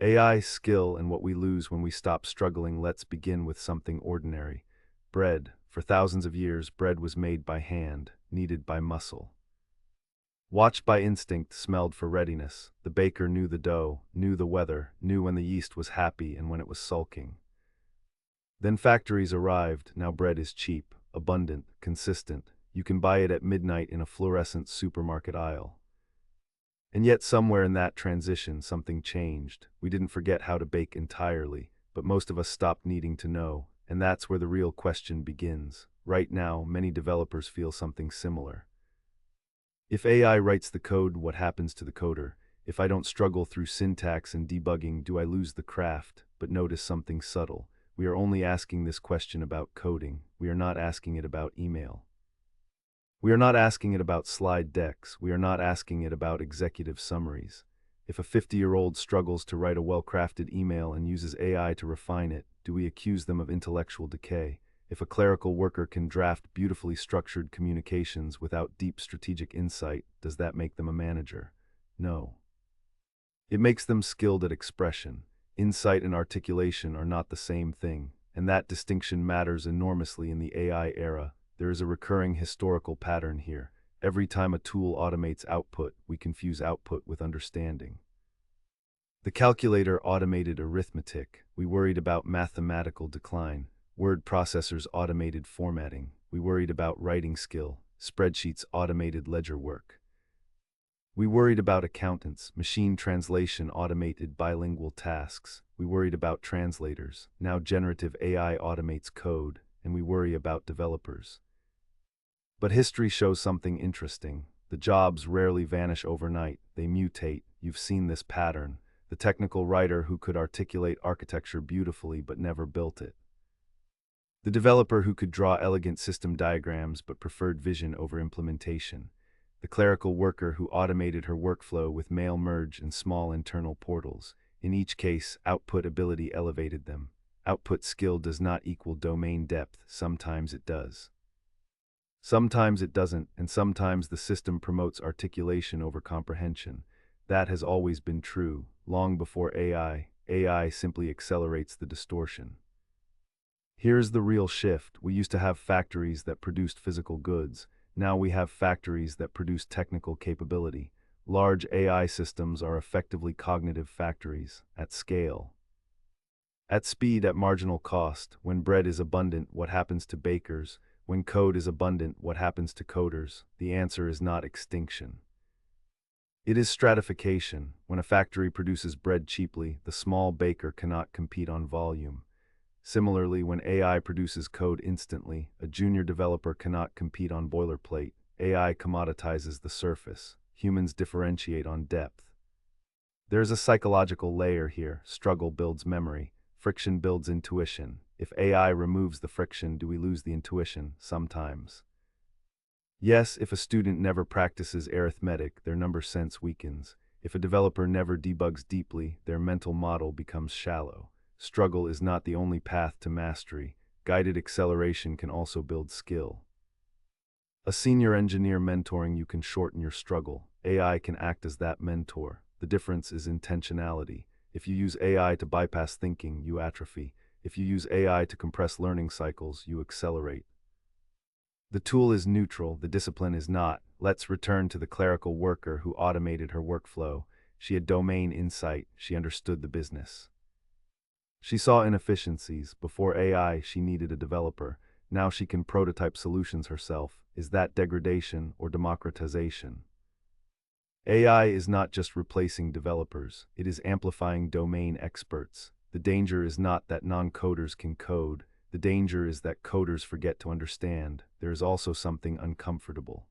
AI, skill, and what we lose when we stop struggling. Let's begin with something ordinary. Bread. For thousands of years, bread was made by hand, kneaded by muscle. Watched by instinct, smelled for readiness. The baker knew the dough, knew the weather, knew when the yeast was happy and when it was sulking. Then factories arrived. Now bread is cheap, abundant, consistent. You can buy it at midnight in a fluorescent supermarket aisle. And yet somewhere in that transition, something changed. We didn't forget how to bake entirely, but most of us stopped needing to know, and that's where the real question begins. Right now, many developers feel something similar. If AI writes the code, what happens to the coder? If I don't struggle through syntax and debugging, do I lose the craft? But notice something subtle. We are only asking this question about coding. We are not asking it about email. We are not asking it about slide decks. We are not asking it about executive summaries. If a 50-year-old struggles to write a well-crafted email and uses AI to refine it, do we accuse them of intellectual decay? If a clerical worker can draft beautifully structured communications without deep strategic insight, does that make them a manager? No. It makes them skilled at expression. Insight and articulation are not the same thing, and that distinction matters enormously in the AI era. There is a recurring historical pattern here. Every time a tool automates output, we confuse output with understanding. The calculator automated arithmetic. We worried about mathematical decline. Word processors automated formatting. We worried about writing skill. Spreadsheets automated ledger work. We worried about accountants. Machine translation automated bilingual tasks. We worried about translators. Now generative AI automates code, and we worry about developers. But history shows something interesting. The jobs rarely vanish overnight. They mutate. You've seen this pattern. The technical writer who could articulate architecture beautifully but never built it. The developer who could draw elegant system diagrams but preferred vision over implementation. The clerical worker who automated her workflow with mail merge and small internal portals. In each case, output ability elevated them. Output skill does not equal domain depth. Sometimes it does. Sometimes it doesn't, and sometimes the system promotes articulation over comprehension. That has always been true, long before AI. AI simply accelerates the distortion. Here's the real shift. We used to have factories that produced physical goods. Now we have factories that produce technical capability. Large AI systems are effectively cognitive factories, at scale. At speed, at marginal cost. When bread is abundant, what happens to bakers? When code is abundant, what happens to coders? The answer is not extinction. It is stratification. When a factory produces bread cheaply, the small baker cannot compete on volume. Similarly, when AI produces code instantly, a junior developer cannot compete on boilerplate. AI commoditizes the surface. Humans differentiate on depth. There's a psychological layer here. Struggle builds memory. Friction builds intuition. If AI removes the friction, do we lose the intuition? Sometimes. Yes, if a student never practices arithmetic, their number sense weakens. If a developer never debugs deeply, their mental model becomes shallow. Struggle is not the only path to mastery. Guided acceleration can also build skill. A senior engineer mentoring you can shorten your struggle. AI can act as that mentor. The difference is intentionality. If you use AI to bypass thinking, you atrophy. If you use AI to compress learning cycles, you accelerate. The tool is neutral, the discipline is not. Let's return to the clerical worker who automated her workflow. She had domain insight. She understood the business. She saw inefficiencies. Before AI, she needed a developer. Now she can prototype solutions herself. Is that degradation or democratization? AI is not just replacing developers. It is amplifying domain experts. The danger is not that non-coders can code. The danger is that coders forget to understand. There is also something uncomfortable.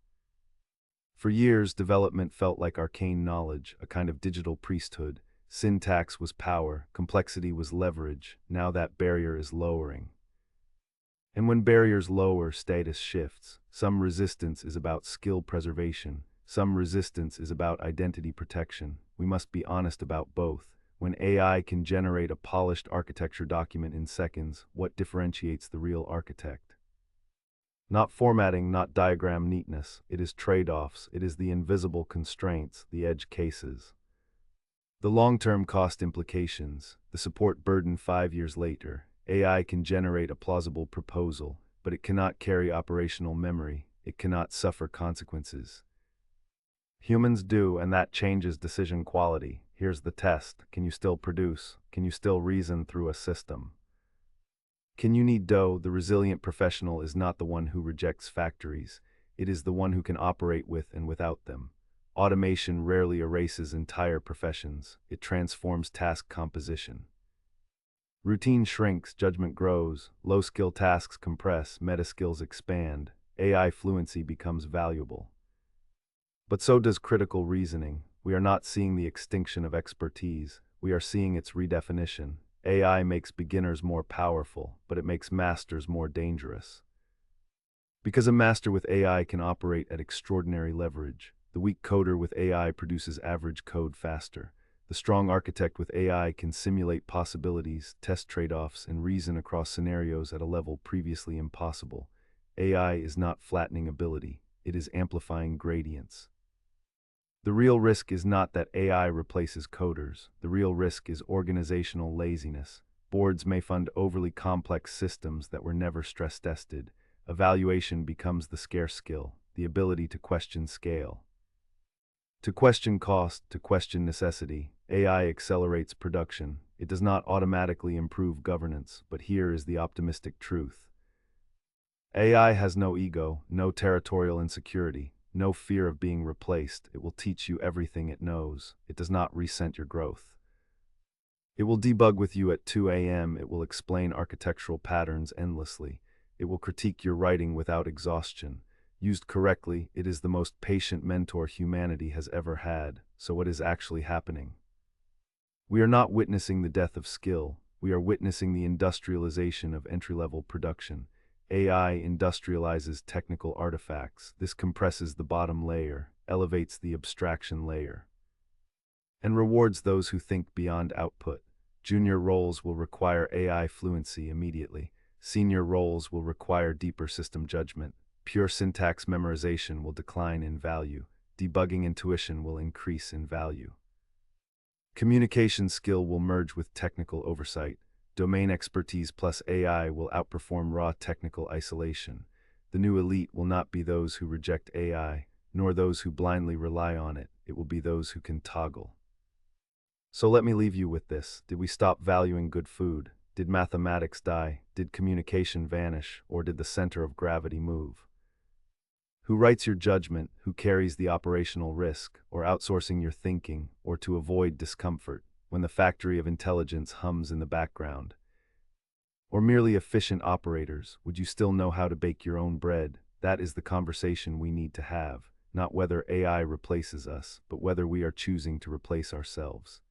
For years, development felt like arcane knowledge, a kind of digital priesthood. Syntax was power, complexity was leverage. Now that barrier is lowering. And when barriers lower, status shifts. Some resistance is about skill preservation. Some resistance is about identity protection. We must be honest about both. When AI can generate a polished architecture document in seconds, what differentiates the real architect? Not formatting, not diagram neatness. It is trade-offs. It is the invisible constraints, the edge cases. The long-term cost implications, the support burden 5 years later. AI can generate a plausible proposal, but it cannot carry operational memory. It cannot suffer consequences. Humans do, and that changes decision quality. Here's the test. Can you still produce? Can you still reason through a system? Can you knead dough? The resilient professional is not the one who rejects factories. It is the one who can operate with and without them. Automation rarely erases entire professions. It transforms task composition. Routine shrinks, judgment grows, low-skill tasks compress, meta-skills expand, AI fluency becomes valuable. But so does critical reasoning. We are not seeing the extinction of expertise. We are seeing its redefinition. AI makes beginners more powerful, but it makes masters more dangerous. Because a master with AI can operate at extraordinary leverage, the weak coder with AI produces average code faster. The strong architect with AI can simulate possibilities, test trade-offs, and reason across scenarios at a level previously impossible. AI is not flattening ability, it is amplifying gradients. The real risk is not that AI replaces coders. The real risk is organizational laziness. Boards may fund overly complex systems that were never stress-tested. Evaluation becomes the scarce skill, the ability to question scale. To question cost, to question necessity. AI accelerates production. It does not automatically improve governance, but here is the optimistic truth. AI has no ego, no territorial insecurity, no fear of being replaced. It will teach you everything it knows. It does not resent your growth. It will debug with you at 2 a.m. It will explain architectural patterns endlessly. It will critique your writing without exhaustion. Used correctly, it is the most patient mentor humanity has ever had. So what is actually happening? We are not witnessing the death of skill. We are witnessing the industrialization of entry-level production. AI industrializes technical artifacts. This compresses the bottom layer, elevates the abstraction layer, and rewards those who think beyond output. Junior roles will require AI fluency immediately. Senior roles will require deeper system judgment. Pure syntax memorization will decline in value. Debugging intuition will increase in value. Communication skill will merge with technical oversight. Domain expertise plus AI will outperform raw technical isolation. The new elite will not be those who reject AI, nor those who blindly rely on it. It will be those who can toggle. So let me leave you with this. Did we stop valuing good food? Did mathematics die? Did communication vanish? Or did the center of gravity move? Who writes your judgment? Who carries the operational risk? Or outsourcing your thinking? Or to avoid discomfort when the factory of intelligence hums in the background? Or merely efficient operators? Would you still know how to bake your own bread? That is the conversation we need to have. Not whether AI replaces us, but whether we are choosing to replace ourselves.